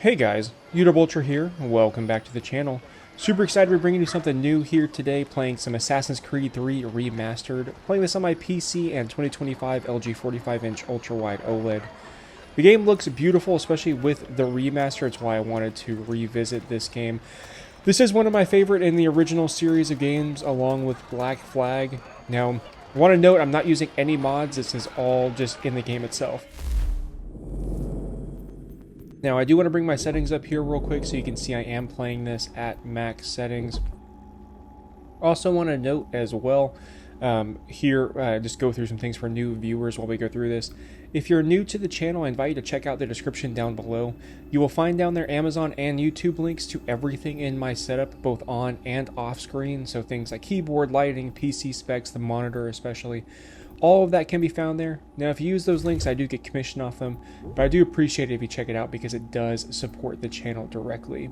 Hey guys, UltraGear here, and welcome back to the channel. Super excited to be bringing you something new here today, playing some Assassin's Creed 3 Remastered. Playing this on my PC and 2025 LG 45-inch UltraWide OLED. The game looks beautiful, especially with the remaster. It's why I wanted to revisit this game. This is one of my favorite in the original series of games, along with Black Flag. Now, I want to note I'm not using any mods. This is all just in the game itself. Now, I do want to bring my settings up here real quick so you can see I am playing this at max settings. Also want to note as well, just go through some things for new viewers while we go through this. If you're new to the channel, I invite you to check out the description down below. You will find down there Amazon and YouTube links to everything in my setup, both on and off screen. So things like keyboard, lighting, PC specs, the monitor especially. All of that can be found there. Now, if you use those links, I do get commission off them, but I do appreciate it if you check it out because it does support the channel directly.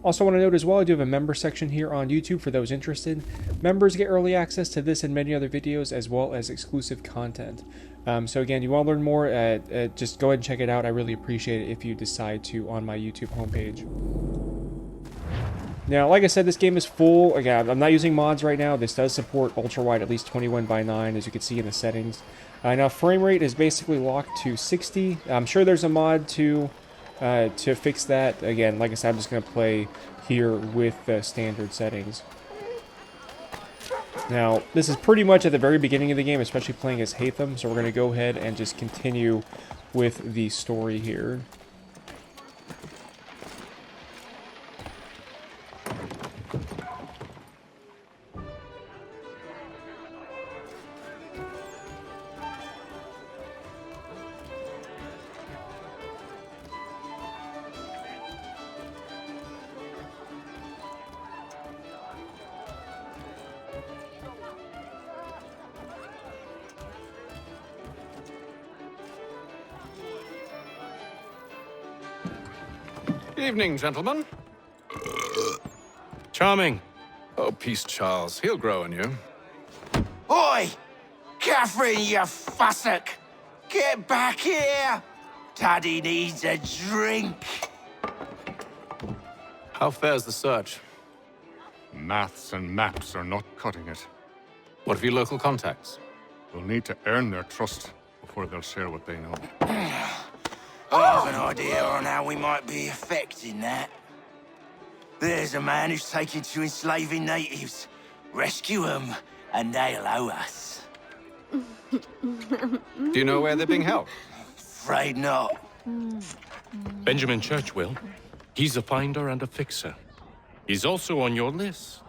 Also want to note as well, I do have a member section here on YouTube for those interested. Members get early access to this and many other videos, as well as exclusive content. So again, you want to learn more, just go ahead and check it out. I really appreciate it if you decide to on my YouTube homepage. Now, like I said, this game is full. Again, I'm not using mods right now. This does support ultra-wide, at least 21:9, as you can see in the settings. Now, frame rate is basically locked to 60. I'm sure there's a mod to fix that. Again, like I said, I'm just going to play here with standard settings. Now, this is pretty much at the very beginning of the game, especially playing as Hatham, so we're going to go ahead and just continue with the story here. Evening, gentlemen. Charming. Oh, peace, Charles. He'll grow on you. Oi! Catherine, you fussock! Get back here! Daddy needs a drink! How fares the search? Maths and maps are not cutting it. What of your local contacts? We'll need to earn their trust before they'll share what they know. I have an idea on how we might be affecting that. There's a man who's taken to enslaving natives. Rescue them, and they'll owe us. Do you know where they're being held? Afraid not. Benjamin Church will. He's a finder and a fixer. He's also on your list.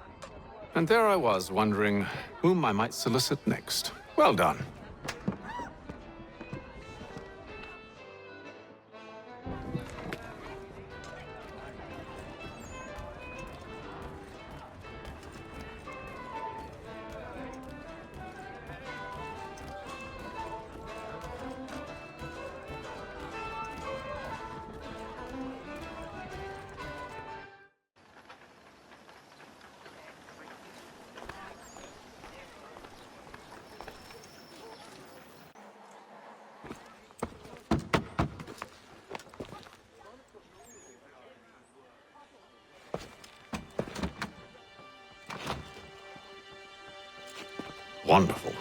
And there I was, wondering whom I might solicit next. Well done. Wonderful.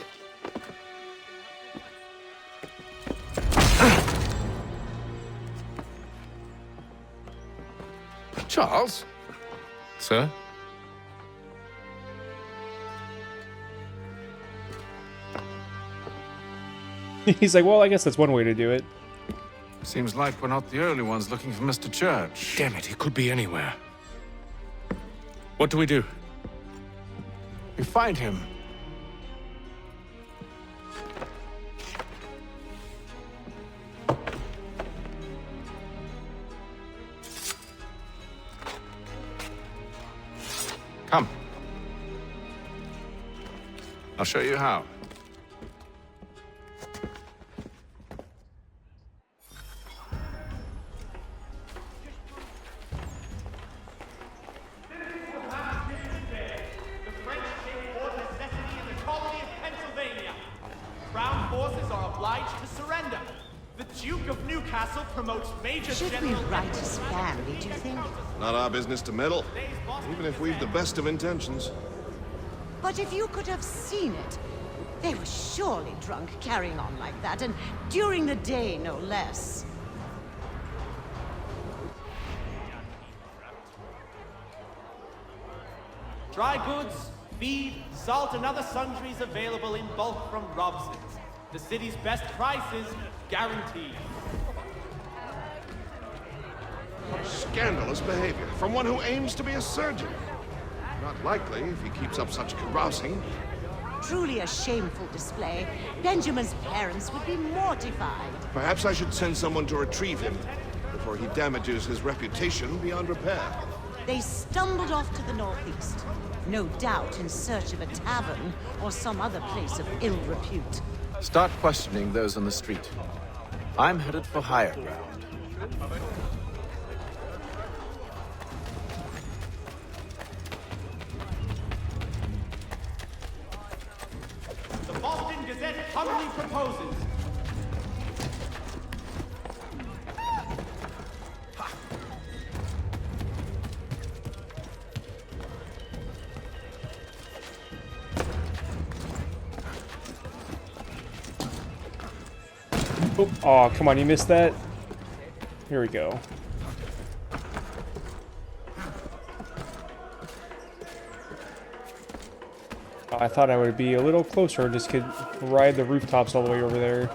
Charles? Sir? He's like, well, I guess that's one way to do it. Seems like we're not the only ones looking for Mr. Church. Damn it, he could be anywhere. What do we do? We find him. Come. I'll show you how. forces are obliged to surrender. The Duke of Newcastle promotes major Should we general... write a Stanley, do you think? Not our business to meddle, even if we've the best of intentions. But if you could have seen it, they were surely drunk carrying on like that, and during the day, no less. Dry goods, feed, salt, and other sundries available in bulk from Robson's. The city's best prices, guaranteed. Scandalous behavior from one who aims to be a surgeon. Not likely if he keeps up such carousing. Truly a shameful display. Benjamin's parents would be mortified. Perhaps I should send someone to retrieve him before he damages his reputation beyond repair. They stumbled off to the northeast, no doubt in search of a tavern or some other place of ill repute. Start questioning those on the street. I'm headed for higher ground. The Boston Gazette humbly proposes. Oh, come on, you missed that? Here we go. I thought I would be a little closer, just could ride the rooftops all the way over there.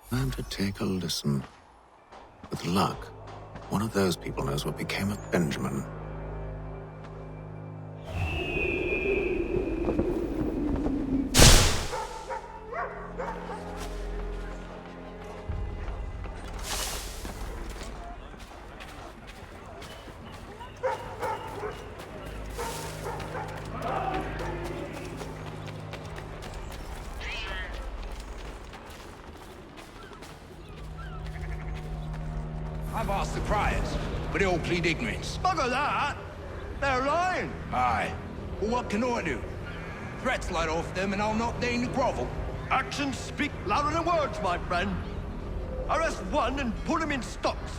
Time to take a listen. With luck, one of those people knows what became of Benjamin. I've asked the criers, but they all plead ignorance. Bugger that! They're lying! Aye. Well, what can I do? Threats light off them and I'll not deign to grovel. Actions speak louder than words, my friend. Arrest one and put him in stocks.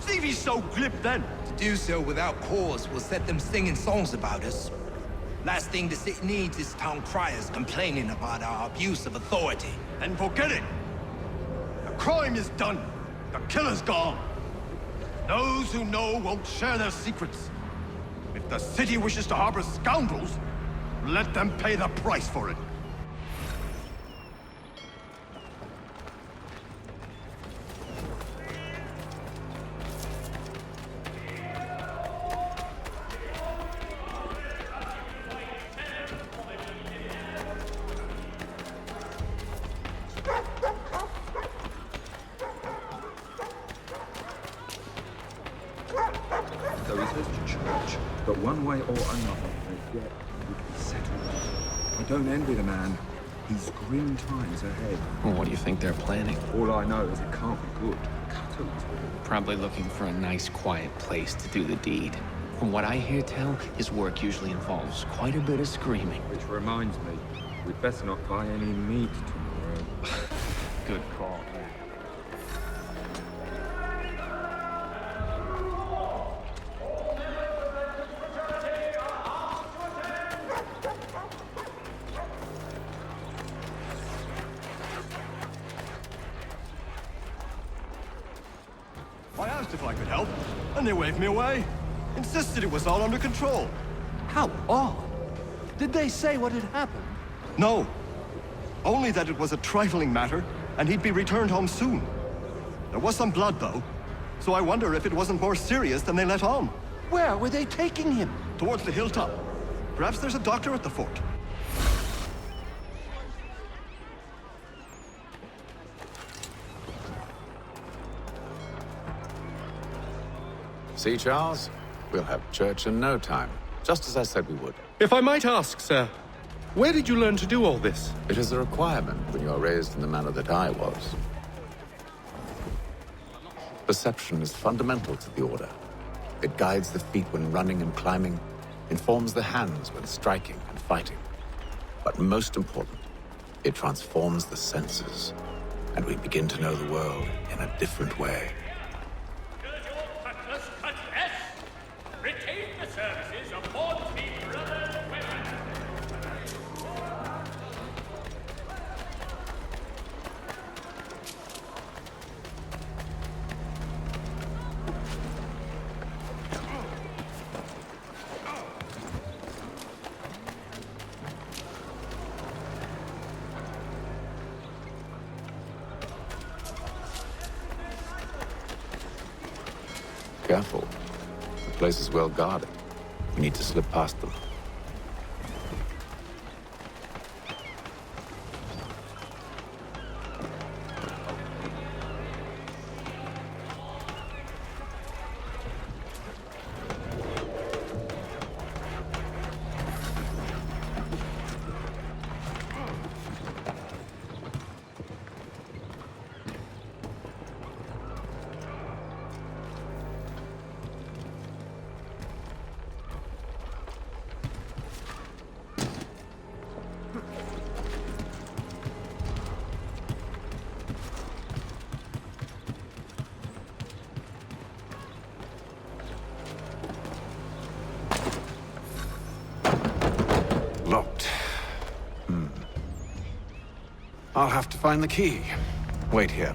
See if he's so glib then. To do so without cause will set them singing songs about us. Last thing the city needs is town criers complaining about our abuse of authority. Then forget it. The crime is done. The killer's gone. Those who know won't share their secrets. If the city wishes to harbor scoundrels, let them pay the price for it. So he says to church, but one way or another, the debt would be settled. I don't envy the man. He's grim times ahead. Well, what do you think they're planning? All I know is it can't be good. Cut it. Probably looking for a nice, quiet place to do the deed. From what I hear tell, his work usually involves quite a bit of screaming. Which reminds me, we'd best not buy any meat tomorrow. Good call. I asked if I could help, and they waved me away. Insisted it was all under control. How odd. Did they say what had happened? No. Only that it was a trifling matter, and he'd be returned home soon. There was some blood, though, so I wonder if it wasn't more serious than they let on. Where were they taking him? Towards the hilltop. Perhaps there's a doctor at the fort. See, Charles? We'll have church in no time, just as I said we would. If I might ask, sir, where did you learn to do all this? It is a requirement when you are raised in the manner that I was. Perception is fundamental to the Order. It guides the feet when running and climbing, informs the hands when striking and fighting. But most important, it transforms the senses, and we begin to know the world in a different way. Retain the services of 14 brothers women. Careful. The place is well guarded. We need to slip past them. Locked. I'll have to find the key. Wait here.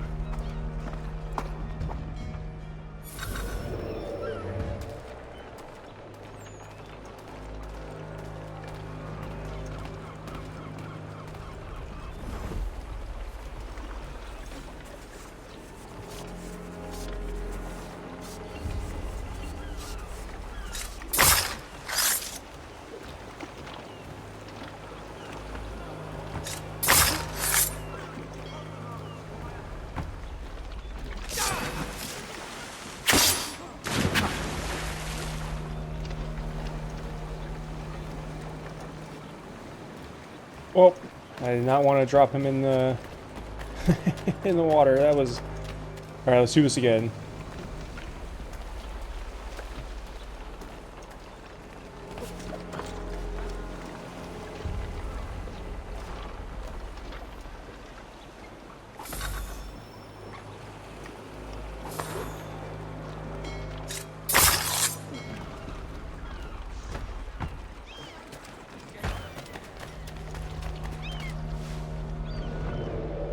Well, I did not want to drop him in the in the water. That was... Alright, let's do this again.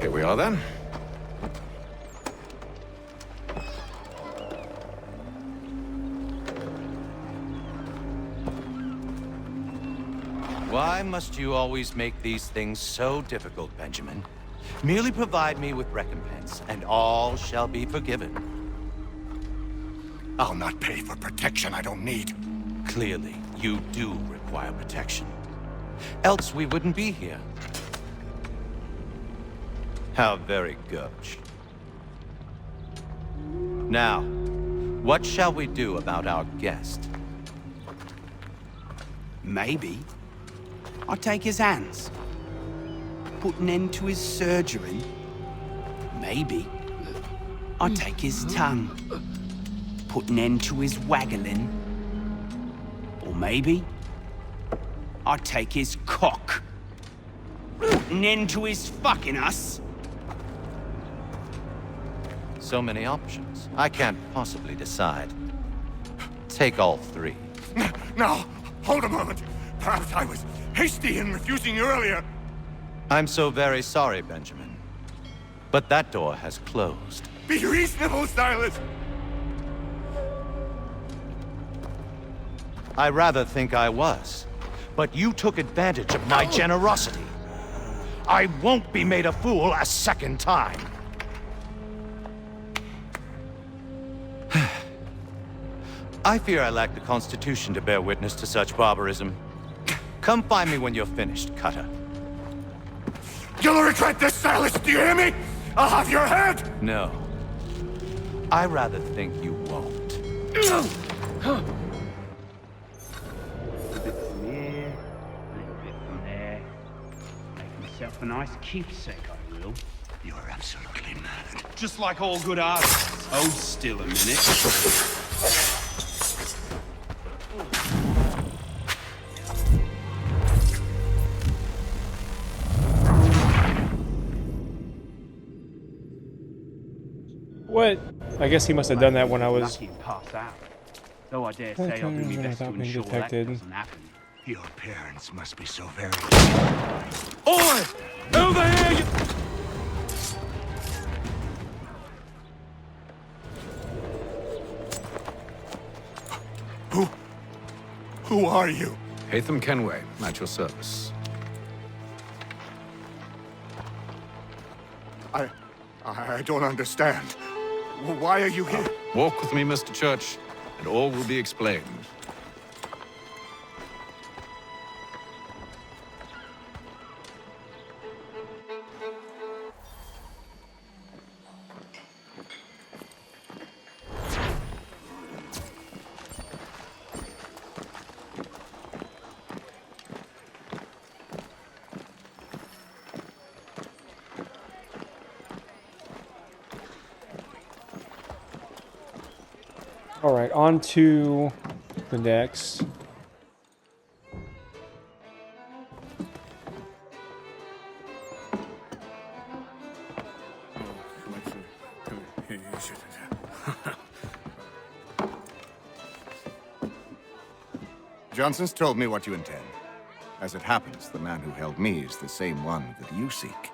Here we are then. Why must you always make these things so difficult, Benjamin? Merely provide me with recompense, and all shall be forgiven. I'll not pay for protection I don't need. Clearly, you do require protection. Else we wouldn't be here. How very gauche. Now, what shall we do about our guest? Maybe I'll take his hands, put an end to his surgery. Maybe I'll take his tongue, put an end to his waggling. Or maybe I'll take his cock, put an end to his fucking us. So many options. I can't possibly decide. Take all three. Now, hold a moment. Perhaps I was hasty in refusing you earlier. I'm so very sorry, Benjamin. But that door has closed. Be reasonable, Silas. I rather think I was. But you took advantage of my generosity. I won't be made a fool a second time. I fear I lack the constitution to bear witness to such barbarism. Come find me when you're finished, Cutter. You'll regret this, Silas, do you hear me? I'll have your head! No. I rather think you won't. A bit from here, a little bit from there. Make myself a nice keepsake, I will. You're absolutely mad. Just like all good artists. Hold still a minute. What? I guess he must have done that when I was... Lucky and pass out. Though I dare say I'll do my best to ensure that doesn't happen. Your parents must be so very... Oi! Over here, you... Who are you? Hatham Kenway, at your service. I don't understand. Why are you here? Walk with me, Mr. Church, and all will be explained. Alright, on to the next. Johnson's told me what you intend. As it happens, the man who held me is the same one that you seek.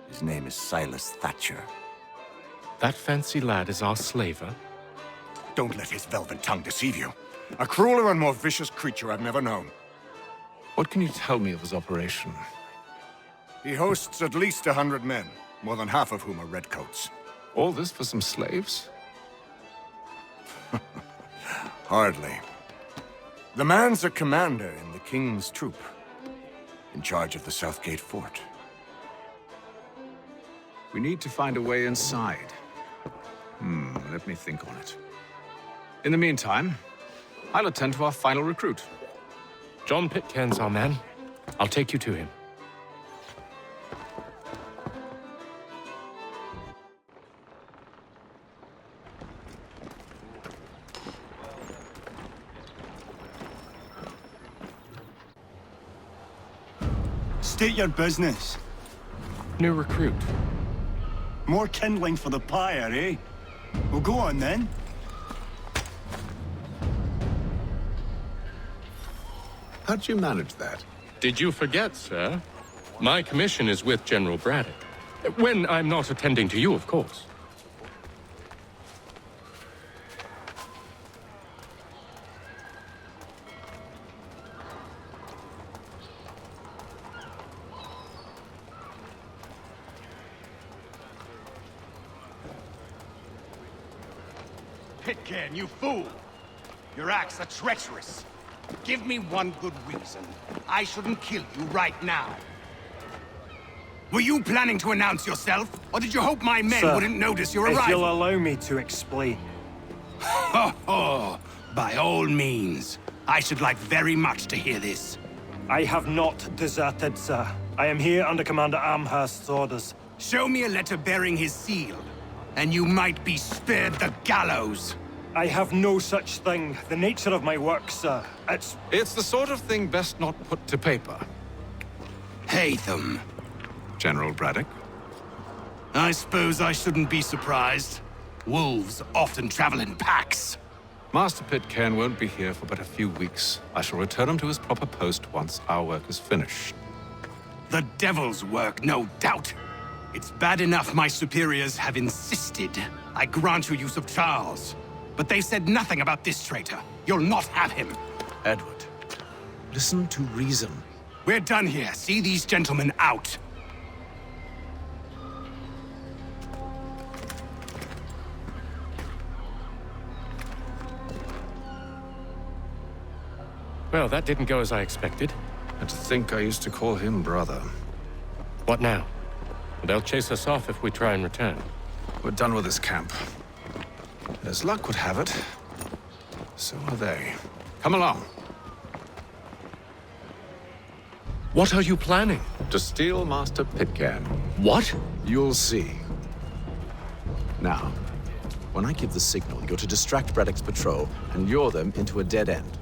His name is Silas Thatcher. That fancy lad is our slaver? Don't let his velvet tongue deceive you. A crueler and more vicious creature I've never known. What can you tell me of his operation? He hosts at least 100 men, more than half of whom are redcoats. All this for some slaves? Hardly. The man's a commander in the King's troop, in charge of the Southgate Fort. We need to find a way inside. Let me think on it. In the meantime, I'll attend to our final recruit. John Pitcairn's our man. I'll take you to him. State your business. New recruit. More kindling for the pyre, eh? Well, go on then. How'd you manage that? Did you forget, sir? My commission is with General Braddock. When I'm not attending to you, of course. Pitcairn, you fool! Your acts are treacherous. Give me one good reason. I shouldn't kill you right now. Were you planning to announce yourself? Or did you hope my men wouldn't notice your arrival? If you'll allow me to explain. Ho ho! By all means. I should like very much to hear this. I have not deserted, sir. I am here under Commander Amherst's orders. Show me a letter bearing his seal, and you might be spared the gallows. I have no such thing. The nature of my work, sir, It's the sort of thing best not put to paper. Hatham. General Braddock? I suppose I shouldn't be surprised. Wolves often travel in packs. Master Pitcairn won't be here for but a few weeks. I shall return him to his proper post once our work is finished. The devil's work, no doubt. It's bad enough my superiors have insisted I grant you use of Charles. But they said nothing about this traitor. You'll not have him. Edward, listen to reason. We're done here. See these gentlemen out. Well, that didn't go as I expected. And to think I used to call him brother. What now? They'll chase us off if we try and return. We're done with this camp. As luck would have it, so are they. Come along. What are you planning? To steal Master Pitcairn. What? You'll see. Now, when I give the signal, you're to distract Braddock's patrol and lure them into a dead end.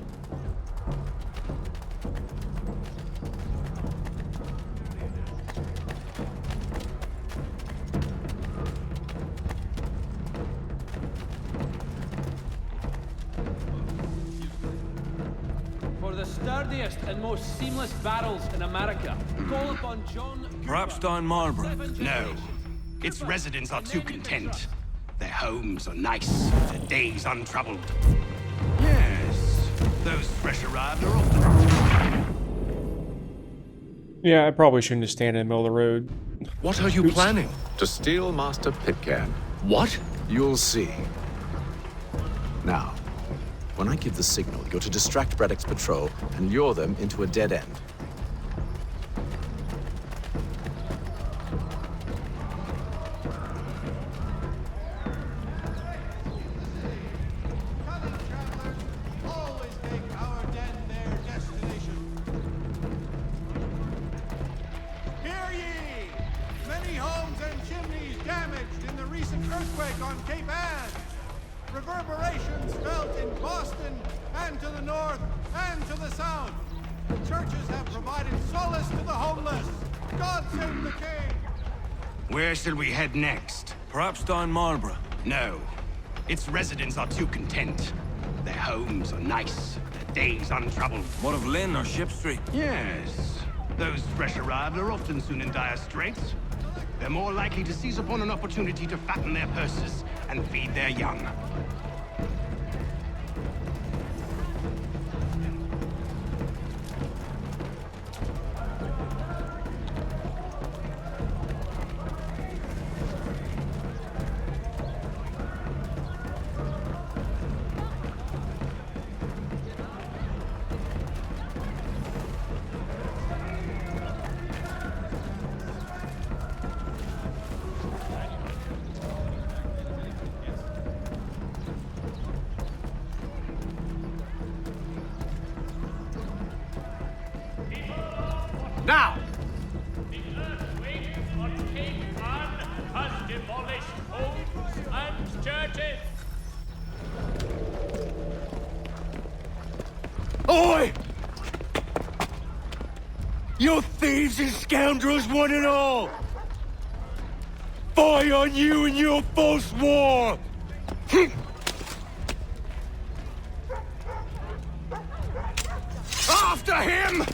Sturdiest and most seamless barrels in America. Call upon John... Perhaps down Marlborough? No. Its residents are too content. Their homes are nice, their days untroubled. Yes, those fresh arrived are often... Yeah, I probably shouldn't have stand in the middle of the road. What are you planning? To steal Master Pitcairn. What? You'll see. Now, when I give the signal, you're to distract Braddock's patrol and lure them into a dead end. Hear ye! Many homes and chimneys damaged in the recent earthquake on Cape Ann. Reverberations felt in Boston, and to the north, and to the south. Churches have provided solace to the homeless. God save the king! Where shall we head next? Perhaps down Marlborough? No. Its residents are too content. Their homes are nice, their days untroubled. What of Lynn or Ship Street? Yes. Those fresh arrived are often soon in dire straits. They're more likely to seize upon an opportunity to fatten their purses and feed their young. Now! The earthquake on Cape Ann has demolished homes and churches. Oi! You thieves and scoundrels, one and all! Fire on you and your false war! After him!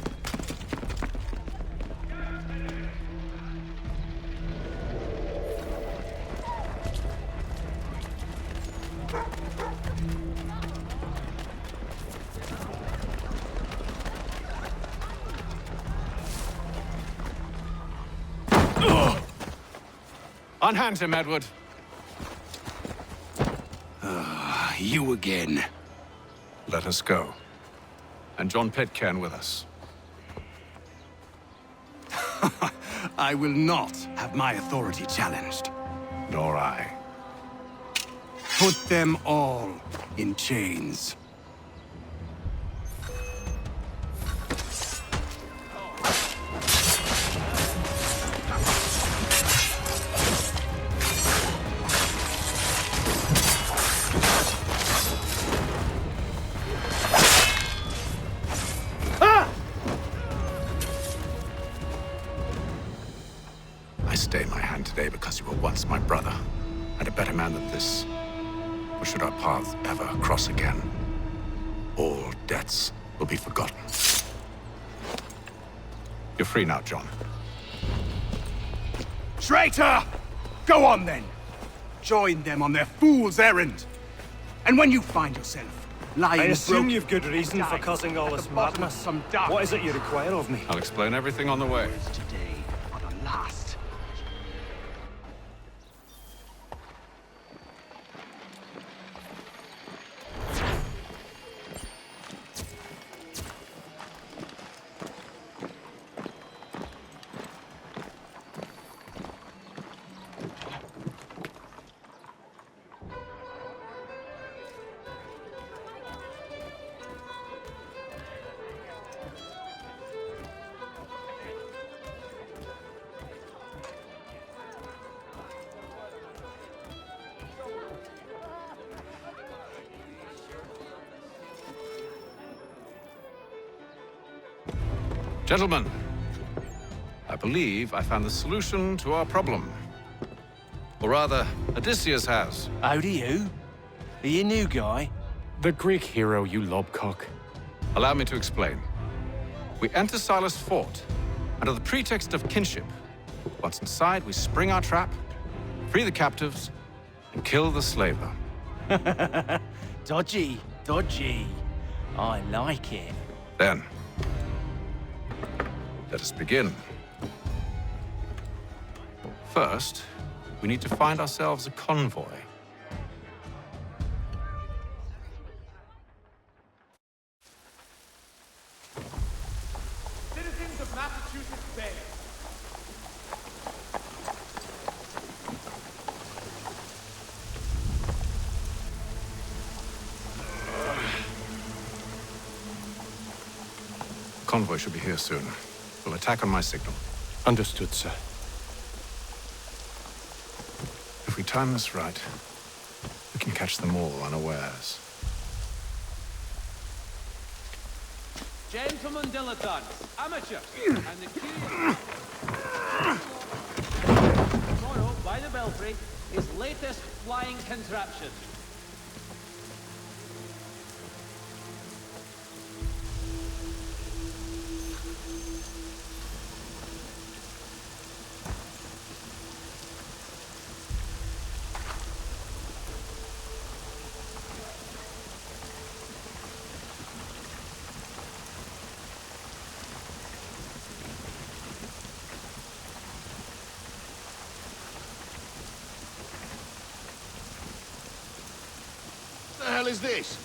Unhand him, Edward. You again. Let us go. And John Pitcairn with us. I will not have my authority challenged. Nor I. Put them all in chains. I stay my hand today because you were once my brother, and a better man than this. Or should our paths ever cross again, all debts will be forgotten. You're free now, John. Traitor! Go on then! Join them on their fool's errand! And when you find yourself lying I assume broke- you've good reason for causing all this madness. What is it you require of me? I'll explain everything on the way. Today are the last. Gentlemen, I believe I found the solution to our problem. Or rather, Odysseus has. How do you? Are you a new guy? The Greek hero, you lobcock. Allow me to explain. We enter Silas' fort, under the pretext of kinship. Once inside, we spring our trap, free the captives, and kill the slaver. Dodgy, dodgy. I like it. Then, let us begin. First, we need to find ourselves a convoy. Citizens of Massachusetts Bay. Convoy should be here soon. We'll attack on my signal. Understood, sir. If we time this right, we can catch them all unawares. Gentlemen dilettantes, amateurs, and the curious. Tomorrow, by the Belfry, his latest flying contraption. What the hell is this?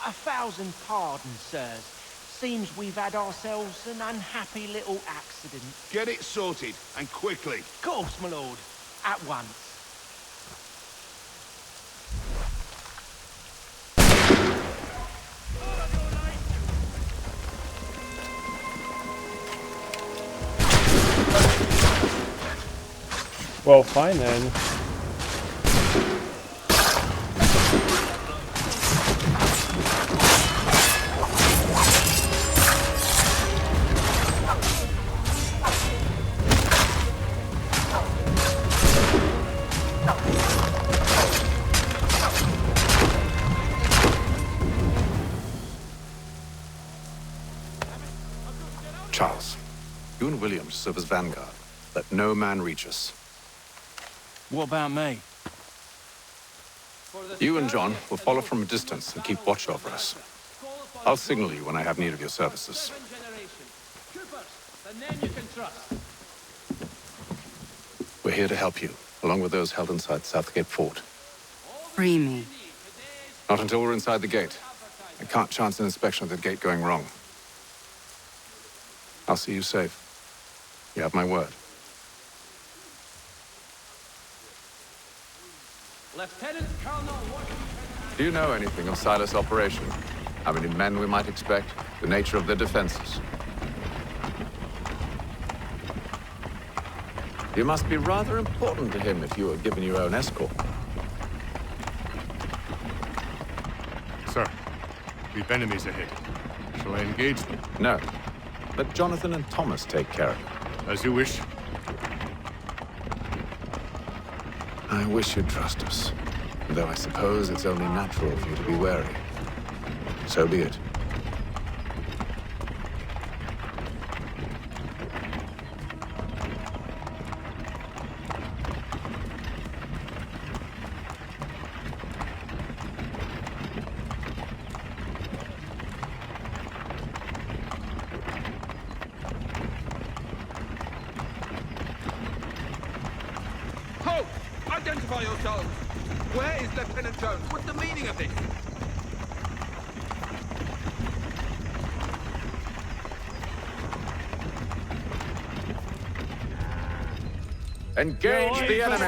1,000 pardons, sirs. Seems we've had ourselves an unhappy little accident. Get it sorted, and quickly. Of course, my lord. At once. Well, fine then. Charles, you and William serve as vanguard. Let no man reach us. What about me? You and John will follow from a distance and keep watch over us. I'll signal you when I have need of your services. Troopers, the men you can trust. We're here to help you, along with those held inside Southgate Fort. Free me. Not until we're inside the gate. I can't chance an inspection of the gate going wrong. I'll see you safe. You have my word. Lieutenant Colonel Washington. Do you know anything of Silas' operation? How many men we might expect? The nature of their defenses? You must be rather important to him if you were given your own escort. Sir, we've enemies ahead. Shall I engage them? No. Let Jonathan and Thomas take care of it. As you wish. I wish you'd trust us. Though I suppose it's only natural for you to be wary. So be it. Halt! Identify yourselves! Where is Lieutenant Jones? What's the meaning of this? Engage the enemy!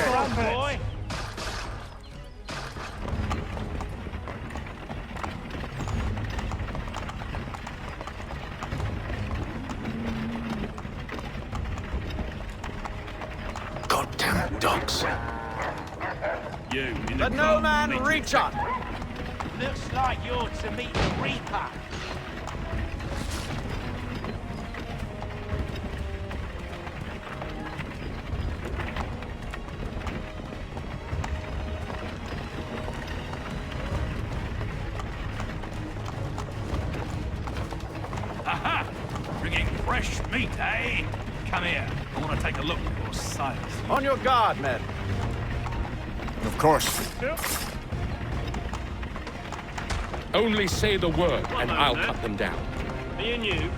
Goddamn dogs. Let no man reach up! Looks like you're to meet the Reaper. Aha! Bringing fresh meat, eh? Come here. I want to take a look at your size. On your guard, men. Of course. Only say the word, and I'll cut them down. Me and you.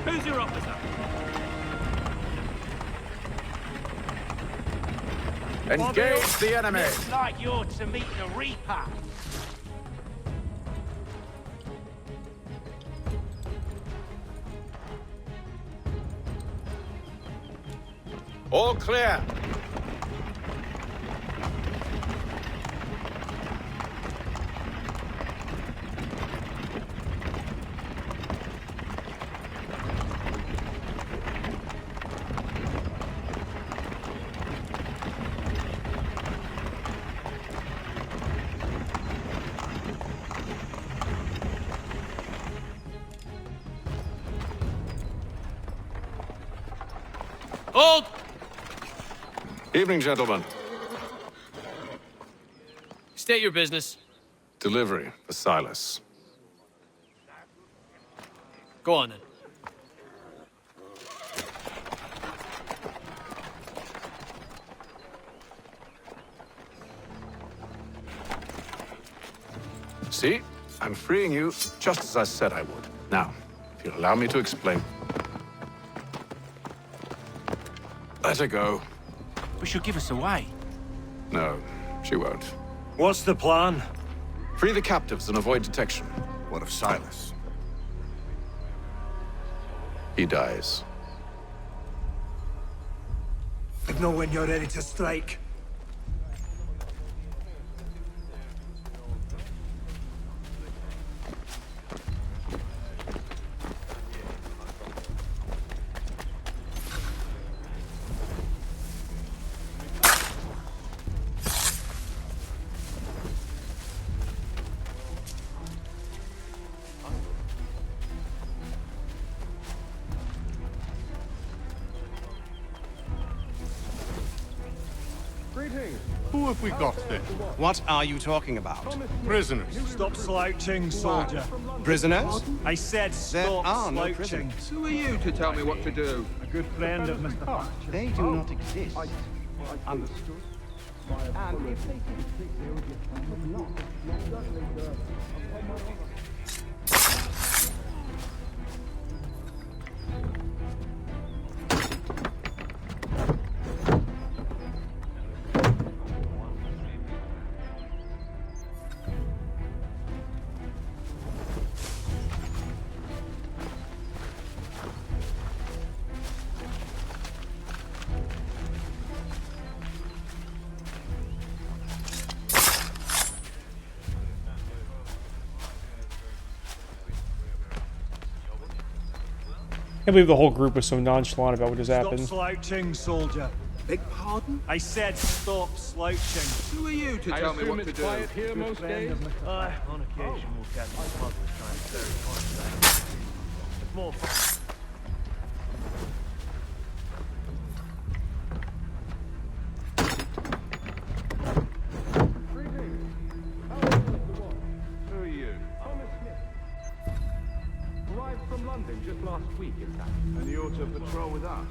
Who's your officer? Engage the enemy! Looks like you're to meet the Reaper. All clear. Hold! Evening, gentlemen. State your business. Delivery for Silas. Go on then. See? I'm freeing you just as I said I would. Now, if you'll allow me to explain. Let her go. But she'll give us away. No, she won't. What's the plan? Free the captives and avoid detection. What of Silas? He dies. Know when you're ready to strike. Who have we got then? What are you talking about? Prisoners. Stop slouching, soldier. Prisoners? I said There stop are no slouching. prisoners. Who are you to tell me what to do? A good friend of Mr. Hart. They do not exist. Understood. And if they can not, I believe the whole group was so nonchalant about what just happened. Stop slouching, soldier. Beg pardon? I said stop slouching. Who are you to tell me what to do? Quiet here most days. On occasion, we'll catch the smugglers trying to carry contraband. It's more fun. Who are you? Arrived from London just last week, in fact. And you're to patrol with us.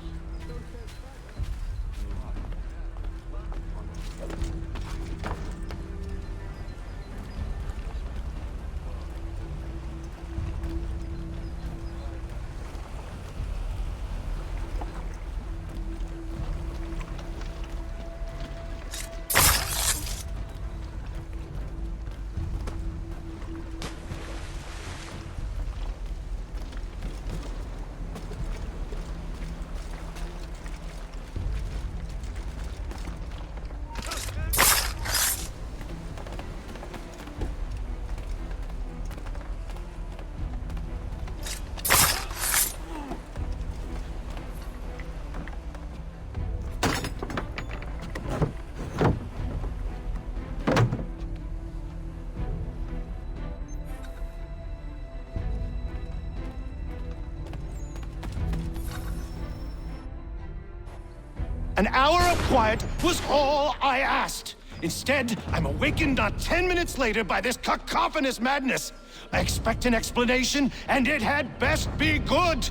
An hour of quiet was all I asked. Instead, I'm awakened not 10 minutes later by this cacophonous madness. I expect an explanation, and it had best be good.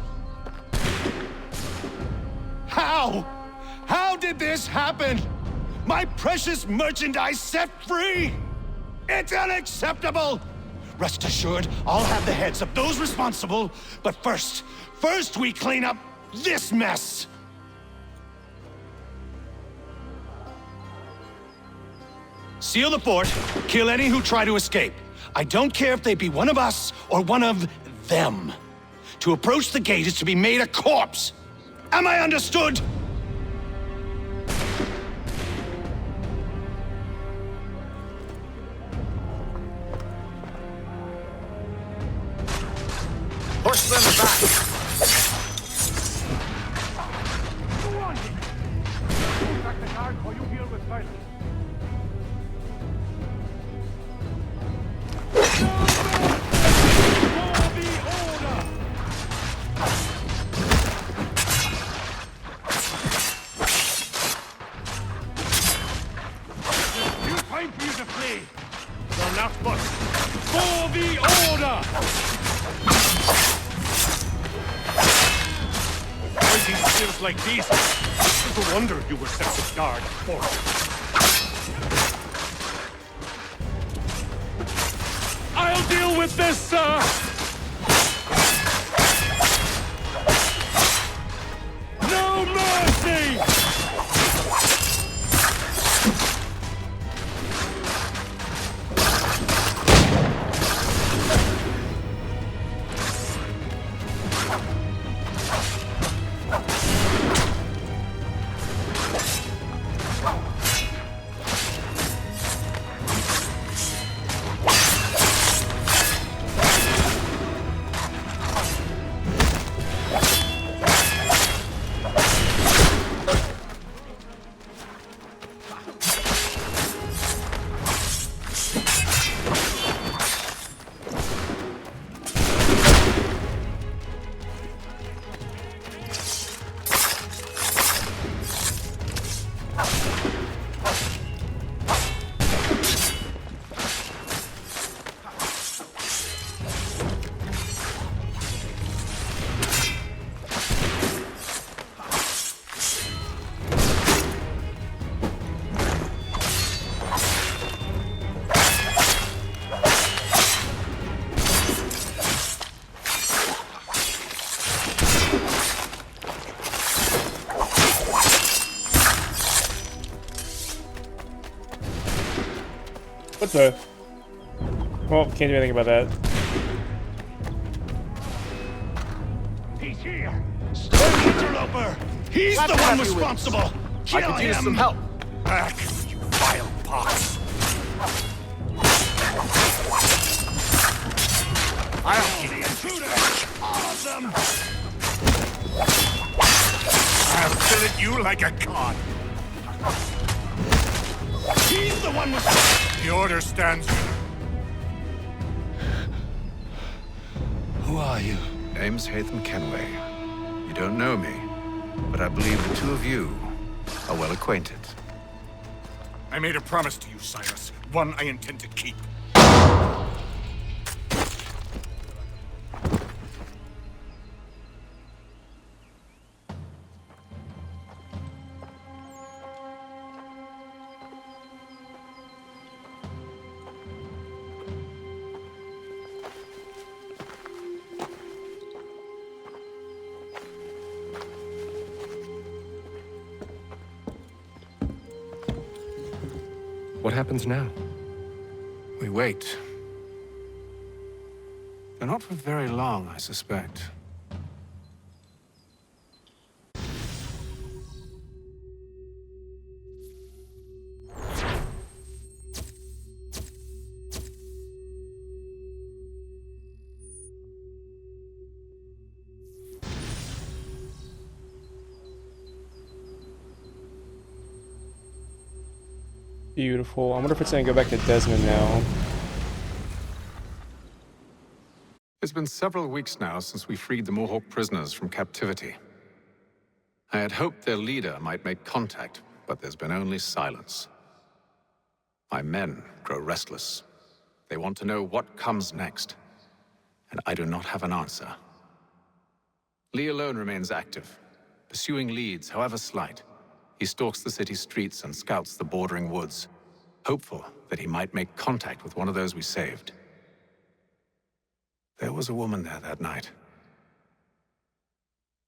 How? How did this happen? My precious merchandise set free? It's unacceptable! Rest assured, I'll have the heads of those responsible, but first we clean up this mess! Seal the fort, kill any who try to escape. I don't care if they be one of us or one of them. To approach the gate is to be made a corpse. Am I understood? Push them back! Go on! Move back the guard while you deal with silence. Time for you to flee! You're not but for the order! Fighting skills like these, no wonder you were set to guard for it. I'll deal with this, sir! No mercy! What the? Well, can't do anything about that. He's here! Stone interloper! He's the one responsible! Kill him! I could use some help. Back, you vile pox! I'll kill the intruder! All of them! I'll fill you like a cod! He's the one with... The order stands. Who are you? Name's Hatham Kenway. You don't know me, but I believe the two of you are well acquainted. I made a promise to you, Silas. One I intend to keep. What happens now? We wait. But not for very long, I suspect. Beautiful. I wonder if it's gonna go back to Desmond now. It's been several weeks now since we freed the Mohawk prisoners from captivity. I had hoped their leader might make contact, but there's been only silence. My men grow restless. They want to know what comes next, and I do not have an answer. Lee alone remains active, pursuing leads, however slight. He stalks the city streets and scouts the bordering woods, hopeful that he might make contact with one of those we saved. There was a woman there that night.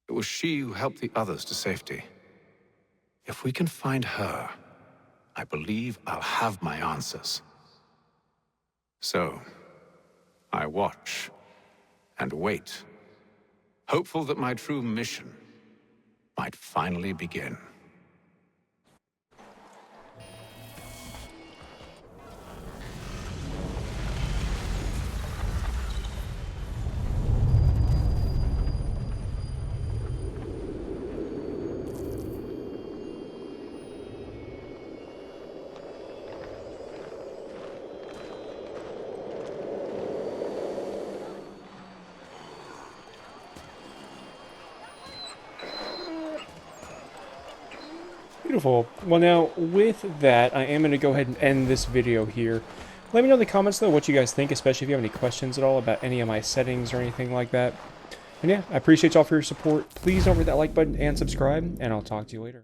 It was she who helped the others to safety. If we can find her, I believe I'll have my answers. So, I watch and wait, hopeful that my true mission might finally begin. Beautiful. Well, now, with that, I am going to go ahead and end this video here. Let me know in the comments, though, what you guys think, especially if you have any questions at all about any of my settings or anything like that. And yeah, I appreciate y'all for your support. Please don't forget that like button and subscribe, and I'll talk to you later.